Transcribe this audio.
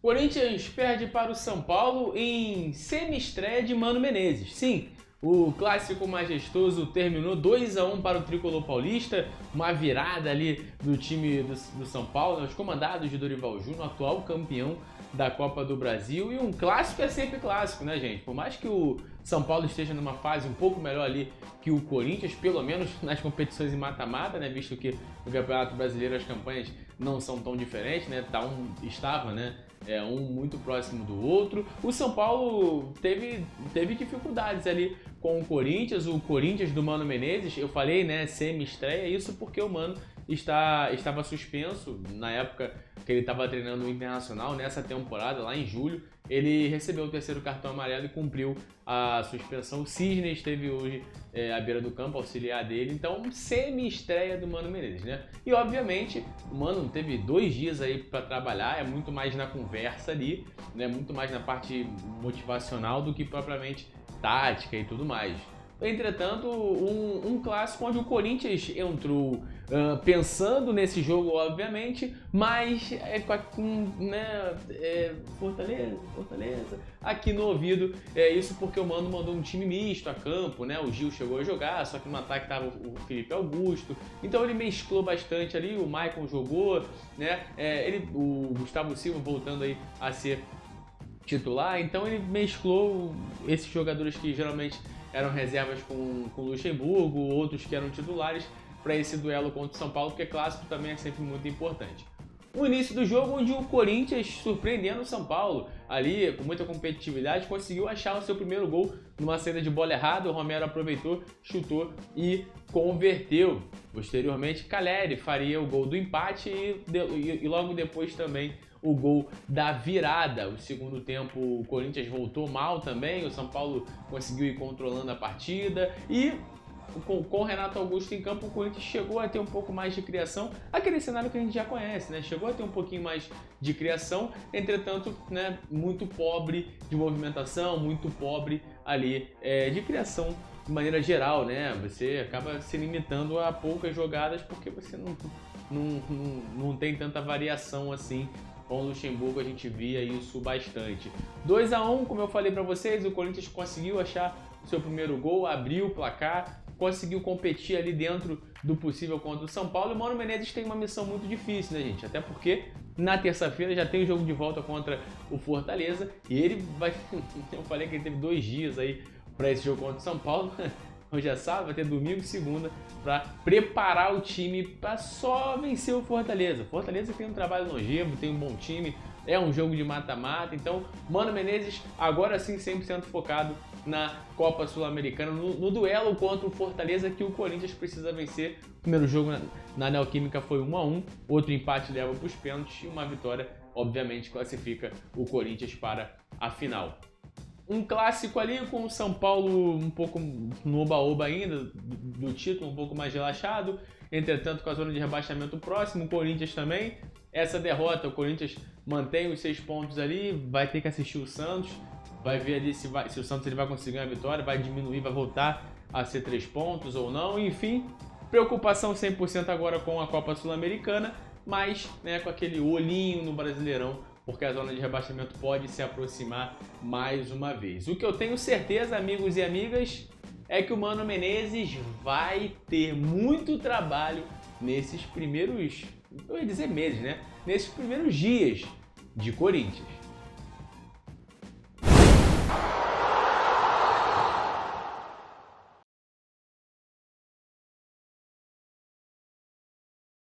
Corinthians perde para o São Paulo em semi-estreia de Mano Menezes. Sim, o clássico majestoso terminou 2-1 para o Tricolor Paulista, uma virada ali do time do São Paulo, os comandados de Dorival Júnior, atual campeão da Copa do Brasil. E um clássico é sempre clássico, né, gente? Por mais que o São Paulo esteja numa fase um pouco melhor ali que o Corinthians, pelo menos nas competições em mata-mata, né? Visto que no Campeonato Brasileiro as campanhas não são tão diferentes, né? Estava, né? Um muito próximo do outro. O São Paulo teve dificuldades ali com o Corinthians do Mano Menezes. Eu falei, né, semi-estreia, isso porque o Mano estava suspenso na época que ele estava treinando o Internacional. Nessa temporada, lá em julho, ele recebeu o terceiro cartão amarelo e cumpriu a suspensão. O Cisne esteve hoje à beira do campo, auxiliar dele. Então, semi-estreia do Mano Menezes, né? E, obviamente, o Mano teve 2 dias aí para trabalhar. É muito mais na conversa ali, né? Muito mais na parte motivacional do que propriamente tática e tudo mais. Entretanto, um clássico onde o Corinthians entrou pensando nesse jogo, obviamente, mas Fortaleza, aqui no ouvido. Isso porque o Mano mandou um time misto a campo, né? O Gil chegou a jogar, só que no ataque estava o Felipe Augusto, então ele mesclou bastante ali, o Maicon jogou, né? O Gustavo Silva voltando aí a ser titular, então ele mesclou esses jogadores que geralmente eram reservas com o Luxemburgo, outros que eram titulares para esse duelo contra o São Paulo, porque clássico também é sempre muito importante. O início do jogo onde o Corinthians, surpreendendo o São Paulo, ali com muita competitividade, conseguiu achar o seu primeiro gol numa saída de bola errada. O Romero aproveitou, chutou e converteu. Posteriormente, Calleri faria o gol do empate e logo depois também o gol da virada. O segundo tempo, o Corinthians voltou mal também, o São Paulo conseguiu ir controlando a partida e com o Renato Augusto em campo, o Corinthians chegou a ter um pouco mais de criação, aquele cenário que a gente já conhece, né? Chegou a ter um pouquinho mais de criação, entretanto, né, muito pobre de movimentação, muito pobre ali de criação de maneira geral, né? Você acaba se limitando a poucas jogadas porque você não tem tanta variação assim. Com o Luxemburgo a gente via isso bastante. 2-1, como eu falei para vocês, o Corinthians conseguiu achar o seu primeiro gol, abriu o placar, conseguiu competir ali dentro do possível contra o São Paulo. E o Mano Menezes tem uma missão muito difícil, né, gente? Até porque na terça-feira já tem o jogo de volta contra o Fortaleza e ele vai... Eu falei que ele teve 2 dias aí para esse jogo contra o São Paulo. Hoje é sábado, vai ter domingo e segunda para preparar o time para só vencer o Fortaleza. Fortaleza tem um trabalho longevo, tem um bom time, é um jogo de mata-mata. Então, Mano Menezes agora sim 100% focado na Copa Sul-Americana, no duelo contra o Fortaleza que o Corinthians precisa vencer. O primeiro jogo na Neoquímica foi 1-1, outro empate leva para os pênaltis e uma vitória, obviamente, classifica o Corinthians para a final. Um clássico ali com o São Paulo um pouco no oba-oba ainda do título, um pouco mais relaxado. Entretanto, com a zona de rebaixamento próximo, o Corinthians também. Essa derrota, o Corinthians mantém os 6 pontos ali, vai ter que assistir o Santos. Vai ver ali se o Santos ele vai conseguir uma vitória, vai diminuir, vai voltar a ser 3 pontos ou não. Enfim, preocupação 100% agora com a Copa Sul-Americana, mas né, com aquele olhinho no Brasileirão, porque a zona de rebaixamento pode se aproximar mais uma vez. O que eu tenho certeza, amigos e amigas, é que o Mano Menezes vai ter muito trabalho nesses primeiros, eu ia dizer meses, né? Nesses primeiros dias de Corinthians.